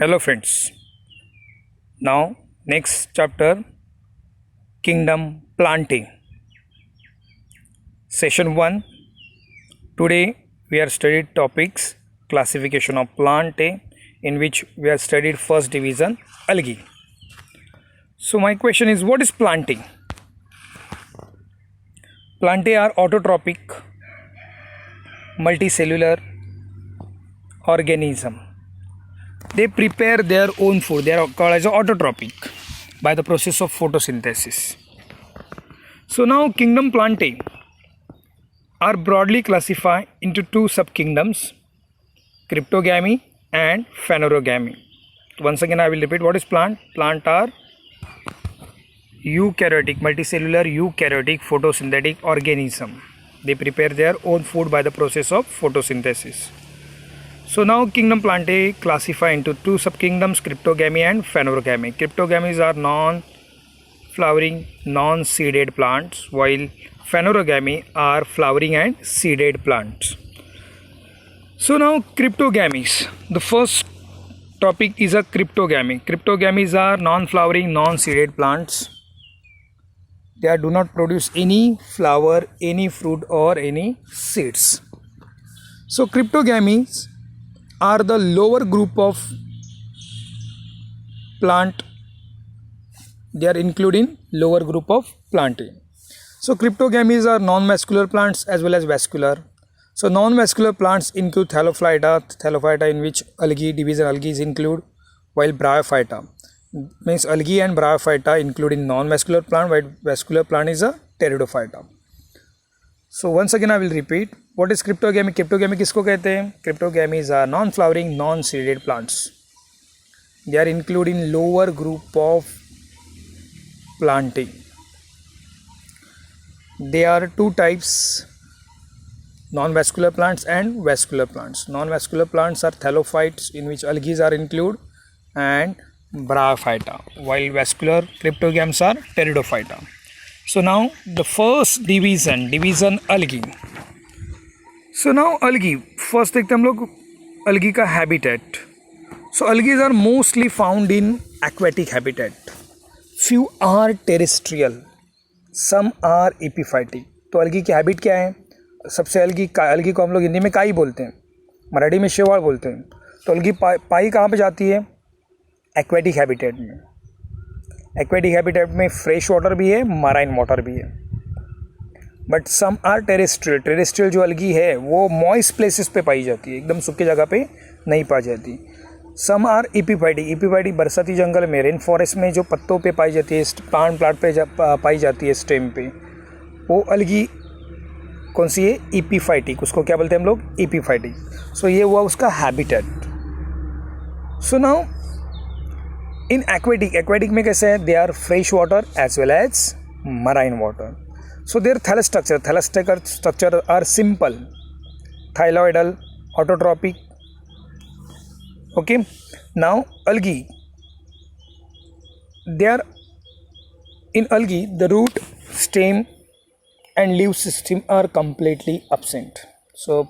Hello friends. Now next chapter, Kingdom Plantae. Session 1. Today we are studied topics classification of Plantae, in which we have studied first division algae. So my question is, what is Plantae? Plantae are autotrophic multicellular organism. They prepare their own food. They are called as autotrophic by the process of photosynthesis. So now kingdom Plantae are broadly classified into two subkingdoms, cryptogamy and phanerogamy. Once again I will repeat, what is plant? Plant are eukaryotic, multicellular eukaryotic photosynthetic organism. They prepare their own food by the process of photosynthesis. So now kingdom Plantae classify into two subkingdoms, cryptogamy and phanerogamy. Cryptogamies are non-flowering, non-seeded plants, while phanerogamy are flowering and seeded plants. So now cryptogamies. The first topic is a cryptogamy. Cryptogamies are non-flowering, non-seeded plants. They do not produce any flower, any fruit or any seeds. So cryptogamies are the lower group of plant. They are including lower group of Plantae. So cryptogamies are non-vascular plants as well as vascular. So non-vascular plants include Thallophyta, in which algae, division algae is included, while Bryophyta means algae and Bryophyta include in non-vascular plant, while vascular plant is a Pteridophyta. So once again I will repeat, what is cryptogamy? Cryptogamy किसको कहते हैं? Cryptogamies are non-flowering, non-seeded plants. They are included in lower group of Plantae. There are two types, non-vascular plants and vascular plants. Non-vascular plants are Thallophytes, in which algae are included, and Bryophyta, while vascular cryptogams are Pteridophyta. So now the first division algae. So now algae, first देखते हम लोग algae का habitat. So algae are mostly found in aquatic habitat. Few are terrestrial, some are epiphytic. तो algae की habit क्या है? सबसे algae को हम लोग हिंदी में काई बोलते हैं, मराठी में शेवाळ बोलते हैं. तो algae पाई कहाँ पे जाती है? एक्वेटिक हैबिटेट में. एक्वेटिक हैबिटेट में फ्रेश वाटर भी है, मराइन वाटर भी है. But some are terrestrial. Terrestrial जो अलगी है वो मॉइस्ट प्लेसेस पे पाई जाती है, एकदम सूखे जगह पे नहीं पाई जाती. Some are इपीफाइटिक. इपीफाइटिक बरसाती जंगल में, रेन फॉरेस्ट में जो पत्तों पे पाई जाती है, प्लांट पे पाई जाती है स्टेम पे, वो अलगी कौन सी है? इपीफाइटिक. उसको क्या बोलते हैं हम लोग? इपीफाइटिक. सो ये हुआ उसका habitat. So now in aquatic में कैसे है? They are fresh water as well as marine water. So their thallus structure are simple, thyloidal, autotrophic. Okay. Now algae, they are in algae the root, stem and leaf system are completely absent. So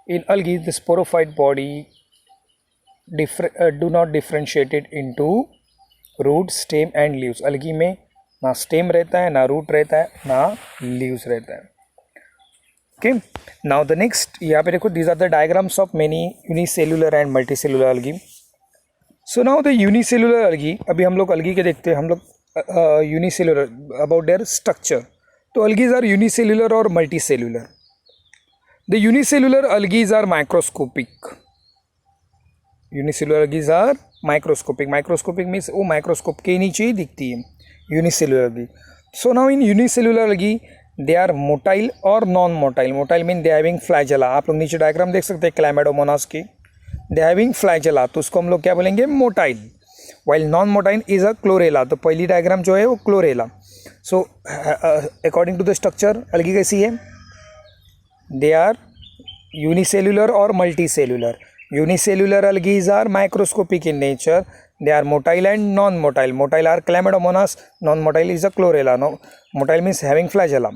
in algae the sporophyte body do not differentiate it into root, stem and leaves. algae में ना stem रहता है, ना root रहता है, ना leaves रहता है. ओके. नाउ द नेक्स्ट, यहाँ पे देखो, these are the diagrams of many unicellular and multicellular algae. So now the unicellular algae, अभी हम लोग अलगी के देखते हैं, हम लोग यूनिसेल्युलर अबाउट देयर स्ट्रक्चर. तो अलगीज आर यूनिसेल्युलर और multicellular. The unicellular algaes are microscopic. Unicellular algaes are microscopic. Microscopic means वो माइक्रोस्कोप के नीचे ही दिखती है, unicellular algae. So now in unicellular algae they are motile or non-motile. Motile mean they having flagella. आप लोग नीचे diagram देख सकते हैं क्लैमिडोमोनास की. they having flagella, तो उसको हम लोग क्या बोलेंगे? Motile. while non-motile is a chlorella. तो पहली डायग्राम जो है वो chlorella. so according to the structure algae कैसी है? they are unicellular or multicellular. Unicellular algae are microscopic in nature. They are motile and non-motile. Motile are Chlamydomonas, non-motile is a chlorella. No, motile means having flagella.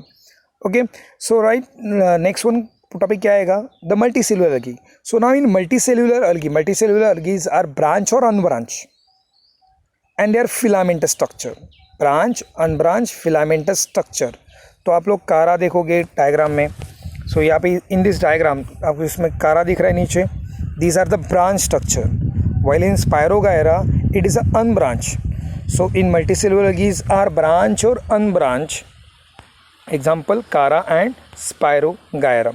Okay, so right, next one, topic क्या आएगा? The multicellular algae. So now in multicellular algae are branch or unbranch, and their filamentous structure. Branch unbranch filamentous structure. तो आप लोग कारा देखोगे diagram में. सो यहाँ पे इन दिस डायग्राम आपको इसमें कारा दिख रहा है नीचे. These are the branch structure. While in spirogyra it is a unbranch. So in multicellular algae are branch और unbranch. Example chara and spirogyra.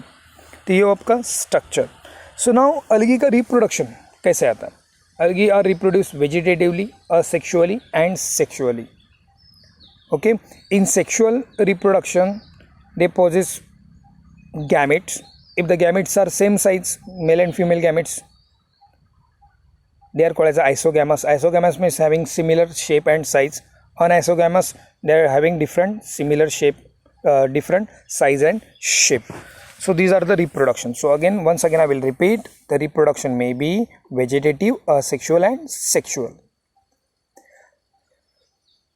तो ये आपका स्ट्रक्चर. सो नाउ अलगी का रिप्रोडक्शन कैसे आता है? Algae are reproduced vegetatively, asexually and sexually. Okay, in sexual reproduction they possess gametes. If the gametes are same size, male and female gametes, they are called as isogamous. Isogamous means having similar shape and size. Anisogamous, they are having different similar shape, different size and shape. So these are the reproduction. So once again I will repeat, the reproduction may be vegetative, asexual and sexual.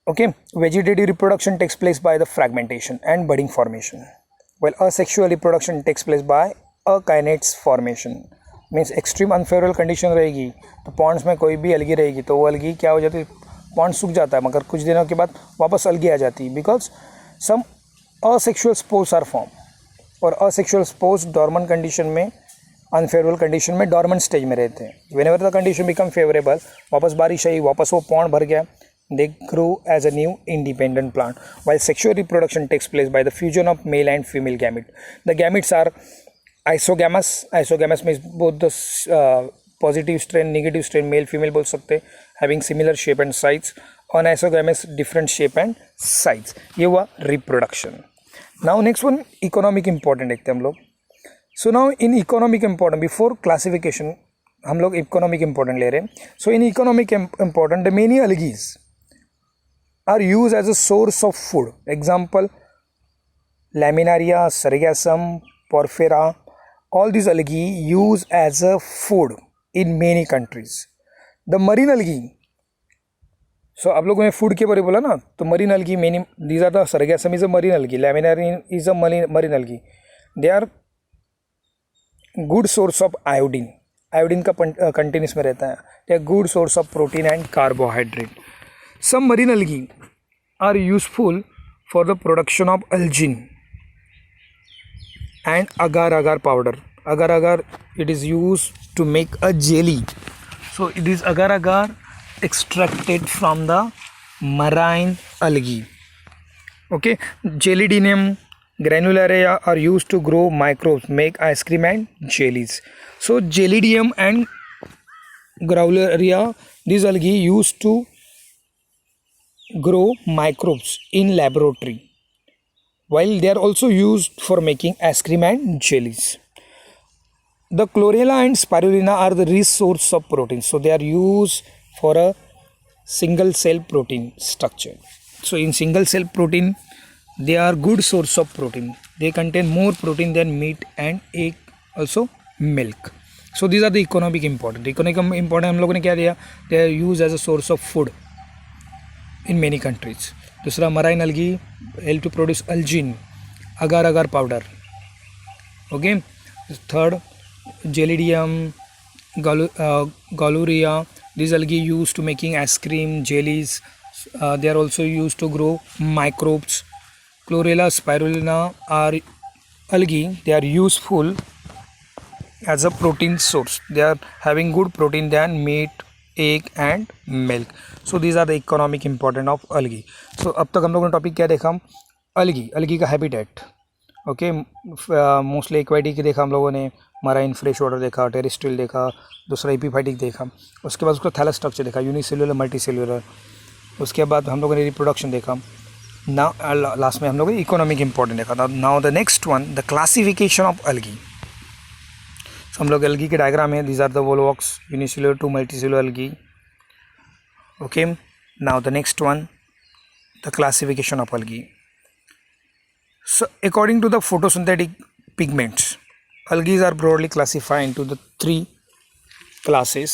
Okay, vegetative reproduction takes place by the fragmentation and budding formation, while asexual reproduction takes place by akinet's formation. Means extreme unfavorable condition रहेगी तो Pond's में कोई भी अलगी रहेगी तो वो अलगी क्या हो जाती है? पॉन्ड सूख जाता है, मगर कुछ दिनों के बाद वापस अलगी आ जाती है, बिकॉज सम असexual स्पोर्स आर फॉर्म. और असेक्सुअल स्पोर्स डॉर्मेंट कंडीशन में, अनफेवरेबल कंडीशन में डॉर्मेंट स्टेज में रहते हैं. Whenever the condition become favourable, वापस बारिश आई, वापस वो पॉन्ड भर गया, they grow as a new independent plant. While sexual reproduction takes place by the fusion of male and female gamete. The gametes are isogamous. Isogamous means both the positive strain, negative strain, male female बोल सकते, having similar shape and size. Anisogamous different shape and size. ये हुआ reproduction. Now next one economic important देखते हैं हम लोग. So now in economic important, before classification हम लोग इकोनॉमिक इम्पॉर्टेंट ले रहे हैं. So in economic important the many algaes are use as a source of food. Example Laminaria, Sargassum, Porphyra. All this algae use as a food in many countries. The marine अलगी, सो आप लोगों ने food के बारे में बोला ना, तो marine algae many, these are the Sargassum is a marine algae, laminarin is a marine algae. They are good source of iodine. Iodine का कंटेन इसमें रहता है. They are good source of protein and carbohydrate. Some marine algae are useful for the production of algin and agar agar powder. Agar agar it is use to make a jelly. So it is agar agar extracted from the marine algae. Okay, Gelidinium granularia are used to grow microbes, make ice cream and jellies. So Gelidium and granularia, these algae used to grow microbes in laboratory, while they are also used for making ice cream and jellies. The chlorella and spirulina are the rich source of protein, so they are used for a single cell protein structure. So in single cell protein they are good source of protein. They contain more protein than meat and egg, also milk. So these are the economic important. Economic important हम लोगों ने क्या दिया? They are used as a source of food in many countries. दूसरा marine algae help to produce algin, agar agar powder. Okay. Third, Gelidium, Galuria. These algae used to making ice cream, jellies. They are also used to grow microbes. Chlorella, spirulina are algae. They are useful as a protein source. They are having good protein than meat, egg and milk. So these are the economic important of algae. So अब तक हम लोगों ने topic क्या देखा? algae का habitat. Okay, mostly aquatic देखा हम लोगों ने, मराइन फ्रेश वाटर देखा, टेरेस्ट्रियल देखा, दूसरा एपीफाइटिक देखा. उसके बाद उसका थैलस स्ट्रक्चर देखा, यूनिसेल्युलर, मल्टीसेल्युलर. उसके बाद हम लोगों ने रिप्रोडक्शन देखा. ना लास्ट में हम लोगों ने इकोनॉमिक इंपॉर्टेंट देखा था. Now the next one, the classification of algae. हम लोग अलगी के डायग्राम है. These are the Volvox, unicellular to multicellular algae. Okay, now the next one, the classification of algae. So according to the photosynthetic pigments, algae are broadly classified into the three classes: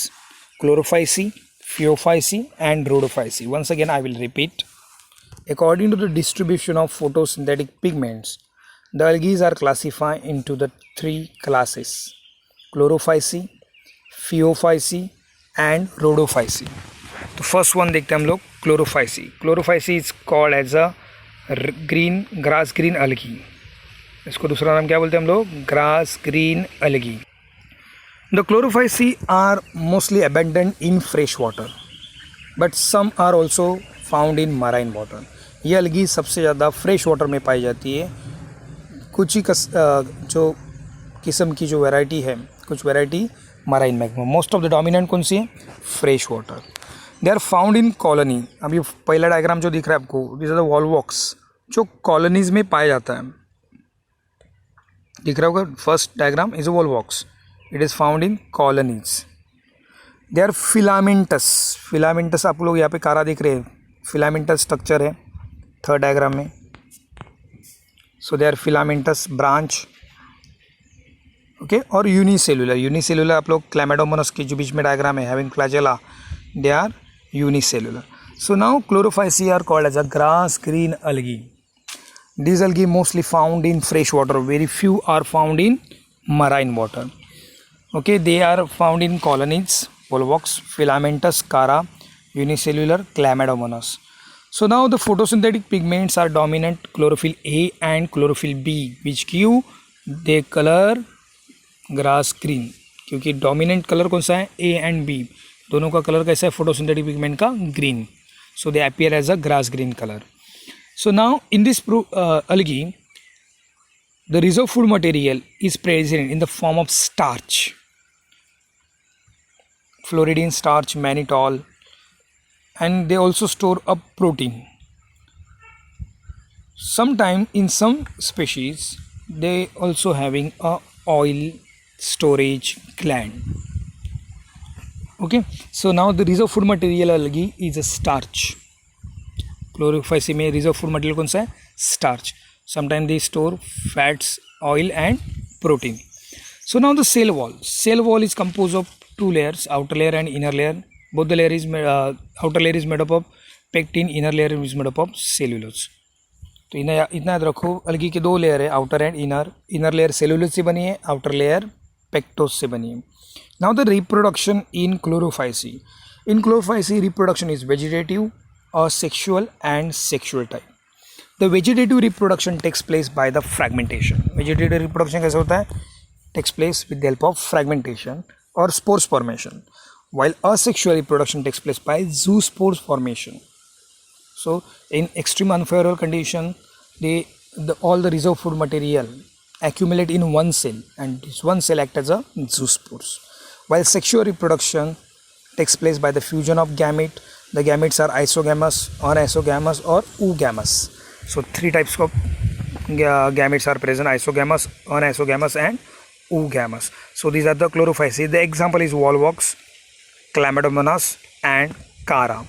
chlorophyceae, phaeophyceae and rhodophyceae. Once again I will repeat. According to the distribution of photosynthetic pigments, The algae are classified into the three classes: chlorophyceae, phaeophyceae and rhodophyceae. तो first one देखते हैं हम लोग chlorophyceae. Chlorophyceae is called as a green grass green algae. इसको दूसरा नाम क्या बोलते हैं हम लोग? Grass green algae. The chlorophyceae are mostly abundant in fresh water but some are also found in marine water. ये अलगी सबसे ज़्यादा फ्रेश वाटर में पाई जाती है. कुछ ही जो किस्म की जो वैरायटी है, कुछ variety marine magma. Most of the dominant कौन सी है? Fresh water. They are found in colony. अभी पहला डायग्राम जो दिख रहा है आपको, दिस आर द वॉलवॉक्स, जो कॉलोनीज में पाया जाता है. दिख रहा होगा first diagram is a volvox. It is found in colonies. They are filamentous. Filamentous आप लोग यहाँ पे कारा दिख रहे हैं, फिलामेंटस स्ट्रक्चर है थर्ड डायग्राम में. सो they are filamentous branch. Okay. और यूनिसेलुलर. यूनिसेलुलर आप लोग क्लैमाइडोमोनास के जो बीच में डायग्राम है, having flagella, they are unicellular. So now chlorophyceae are called as a grass green algae. These algae mostly found in fresh water. Very few are found in marine water. Okay, they are found in colonies, volvox, filamentous, chara, unicellular, chlamydomonas. So now the photosynthetic pigments are dominant chlorophyll A and chlorophyll B, which give the color grass green. क्योंकि dominant color कौन सा है? A and B. दोनों का colour कैसा है? Photosynthetic pigment का green. So they appear as a grass green colour. So now in this algae the reserve food material is present in the form of starch, fluoridine starch, mannitol, and they also store a protein. Sometime in some species they also having a oil storage gland. Okay, so now the reserve food material algae is a starch. Chlorophyceae में reserve food material कौन सा है? Starch. Sometimes they store fats, oil and protein. So now the cell wall. Cell wall is composed of two layers, outer layer and inner layer. Both the layer is outer layer is made up of pectin, inner layer is made up of cellulose. तो इतना याद रखो, अलगी के दो layer है, outer and inner. Inner layer cellulose से बनी है, आउटर लेयर पेक्टोज से बनी है. Now the reproduction in chlorophyceae. In chlorophyceae, reproduction is vegetative, asexual and sexual type. The vegetative reproduction takes place by the fragmentation. Vegetative reproduction कैसे होता है? Takes place with the help of fragmentation or spores formation. While asexual reproduction takes place by zoospores formation. So in extreme unfavorable condition, all the reserve food material accumulate in one cell, and this one cell acts as a zoospores. While sexual reproduction takes place by the fusion of gamete. The gametes are isogamous, anisogamous or oogamous. So three types of gametes are present: isogamous, anisogamous and oogamous. So these are the chlorophyceae. The example is volvox, chlamydomonas and chara.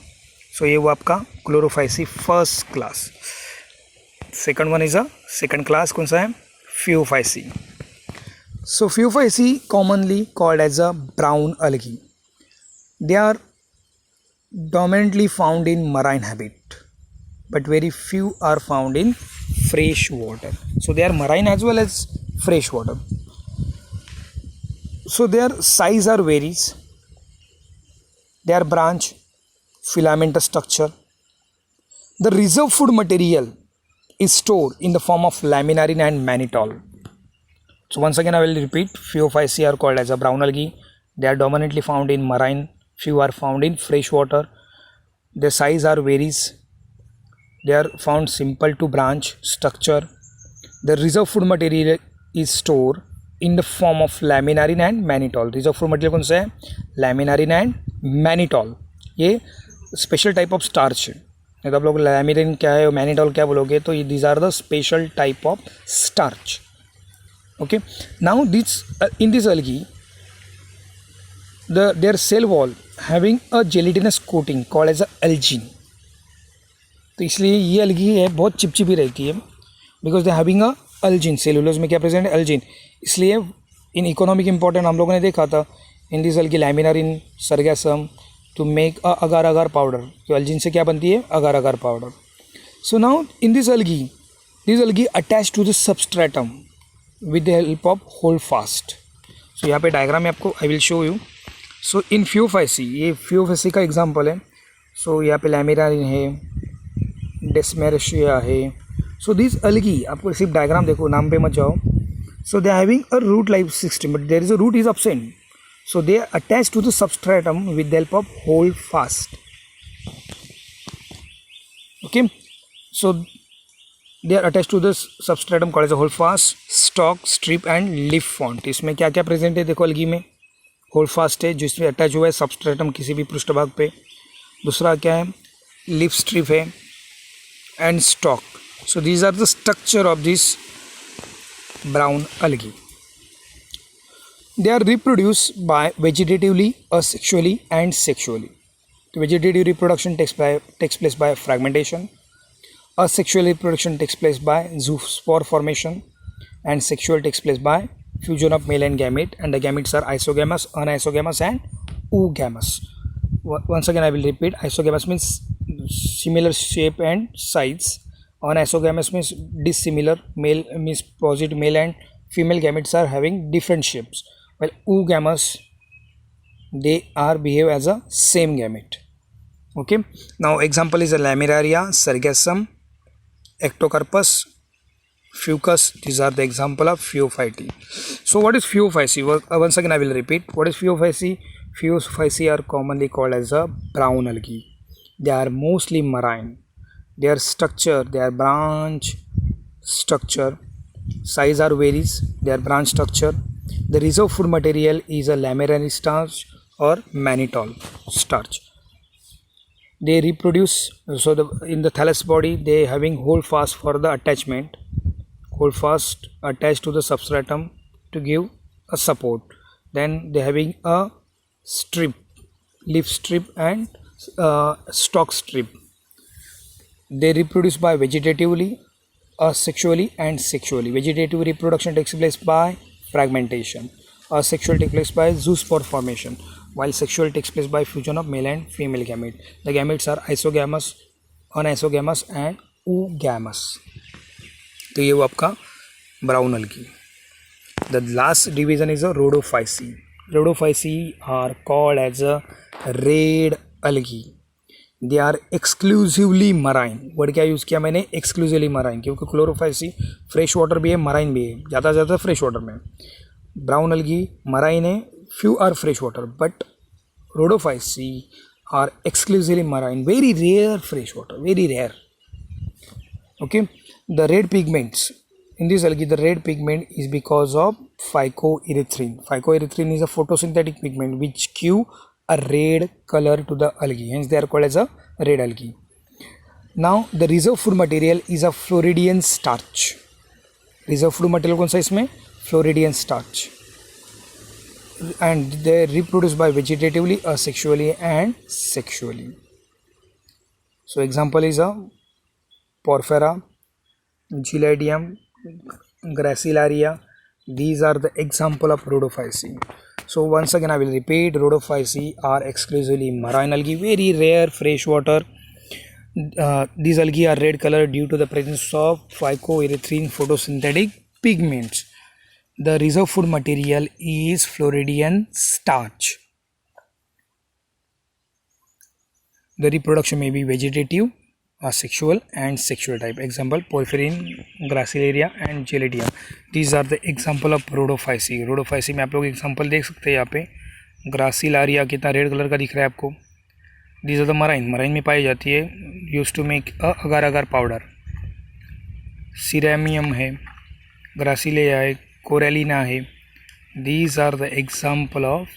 So ये वो आपका chlorophyceae first class. Second one is a second class. कौन सा है? Phaeophyceae. So Phaeophyceae commonly called as a brown algae. They are dominantly found in marine habitat, but very few are found in fresh water. So they are marine as well as fresh water. So their size are varies. They are branch, filamentous structure. The reserve food material is stored in the form of laminarin and mannitol. So once again I will repeat, Phaeophyceae are called as a brown algae. They are dominantly found in marine, few are found in fresh water. Their size are varies. They are found simple to branch structure. The reserve food material is stored in the form of laminarin and mannitol. Reserve food material कौन सा है? Laminarin and mannitol. ये special type of starch है. नहीं तो आप लोग laminarin क्या है, mannitol क्या बोलोगे, तो ये these are the special type of starch. Okay, now this in this algae their cell wall having a gelatinous coating called as a algin. तो इसलिए ये अलगी है बहुत चिपचिपी रहती है, because they having a algin. Cellulose में क्या प्रेजेंट है? अल्जिन. इसलिए इन इकोनॉमिक इम्पोर्टेंट हम लोगों ने देखा था in this algae laminarin Sargassum to make a agar agar powder. तो अल्जिन से क्या बनती है? Agar agar powder. So now in this algae These algae attach to the substratum with the help of holdfast. So यहाँ पे diagram में आपको I will show you. So in Phaeophyceae, ये फ्यूफाइसी का एग्जांपल है. सो यहाँ पे लैमिनारिन है, डेस्मेरेशिया है. सो दिस अलगी, आपको सिर्फ डायग्राम देखो, नाम पे मत जाओ. So they are having a root life system, but there is a root is absent. So they are attached to the substratum with the help of holdfast. Okay, so they are attached to the substratum called as a holdfast, stalk, strip and leaf front. इसमें क्या क्या present है देखो अलगी में. होल्डफास्ट है जो इसमें attach हुआ है सबस्ट्रेटम किसी भी पृष्ठभाग पे. दूसरा क्या है, लीफ स्ट्रिप है and stalk. So these are the structure of this brown algae. They are reproduced by vegetatively, asexually and sexually. The vegetative reproduction takes place by fragmentation. Asexual reproduction takes place by zoospore formation, and sexual takes place by fusion of male and gamete, and the gametes are isogamous, anisogamous and oogamous. Once again I will repeat, isogamous means similar shape and size, anisogamous means dissimilar, male means opposite male and female gametes are having different shapes, while oogamous they are behave as a same gamete. Okay, now example is a laminaria, sargassum, ectocarpus, fucus. These are the example of Phaeophyte. So what is Phaeophyte? Once again I will repeat, what is Phaeophyte? Phaeophyte are commonly called as a brown algae. They are mostly marine. Their structure, their branch structure, size are varies. Their branch structure, the reserve food material is a laminary starch or mannitol starch. They reproduce, so in the thallus body they having holdfast for the attachment, holdfast attached to the substratum to give a support. Then they having a strip, leaf strip and stalk strip. They reproduce by vegetatively, asexually and sexually. Vegetative reproduction takes place by fragmentation. Asexual takes place by zoospore formation, while sexual takes place by fusion of male and female gamete. The gametes are isogamous, anisogamous and oogamous. तो ये वो आपका brown algae. The last division is a rhodophyceae. Rhodophyceae are called as a red algae. They are exclusively marine. Word क्या use किया मैंने, exclusively marine, क्योंकि Chlorophyceae fresh water भी है, मराइन भी है, ज़्यादा से ज़्यादा फ्रेश वाटर में. ब्राउन algae मराइन है, few are fresh water, but rhodophyceae are exclusively marine, very rare fresh water, very rare. Okay, the red pigments in this algae, the red pigment is because of phycoerythrin. Phycoerythrin is a photosynthetic pigment which give a red color to the algae, hence they are called as a red algae. Now the reserve food material is a Floridian starch. Reserve food material कौन सा इसमें, Floridian starch, and they reproduce by vegetatively, asexually and sexually. So example is a Porphyra, Giladium, Gracilaria. These are the example of Rhodophyceae. So once again I will repeat, Rhodophyceae are exclusively marine algae, very rare fresh water. These algae are red color due to the presence of phycoerythrin photosynthetic pigments. The reserve food material is Floridian starch. The reproduction may be vegetative, asexual and sexual type. Example Porphyrin, Gracilaria and Giladium. These are the example of Rhodophyceae. Rhodophyceae में आप लोग example देख सकते हैं यहाँ पे. Gracilaria कितना red colour का दिख रहा है आपको. These are the marine. Marine में पाई जाती है. Used to make a agar agar powder. Ceramium है, Gracilaria है, Corallina है. These are the example of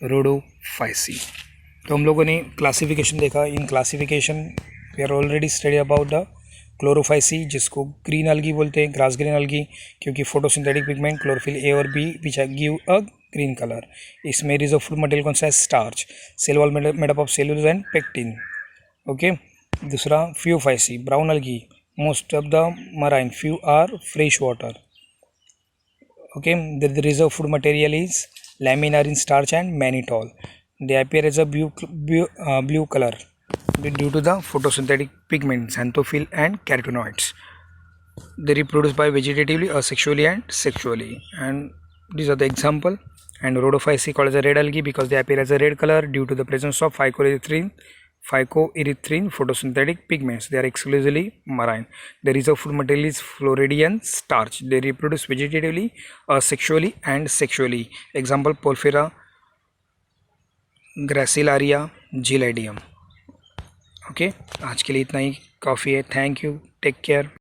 Rhodophyceae. तो हम लोगों ने क्लासिफिकेशन देखा. In classification we are already study about the Chlorophyceae, जिसको ग्रीन algae बोलते हैं, ग्रास ग्रीन algae, क्योंकि फोटोसिंथेटिक पिगमेंट क्लोरोफिल ए और B which give a green colour. इसमें रिजर्व फूड मटेरियल कौन सा है, starch. Cell wall made up of cellulose and pectin. Okay. दूसरा Phaeophyceae, brown algae, most of the marine, few are fresh water. Okay. The reserve food material is laminarin starch and mannitol. They appear as a blue color. due to the photosynthetic pigments, xanthophyll and carotenoids. They reproduce by vegetatively, asexually and sexually. And these are the example. And rhodophyceae called as a red algae because they appear as a red color due to the presence of phycoerythrin photosynthetic pigments. They are exclusively marine. Their reserve food material is Floridian starch. They reproduce vegetatively, asexually and sexually. Example Porphyra, Gracilaria, Gelidium. Okay, आज के लिए इतना ही काफ़ी है. Thank you, take care.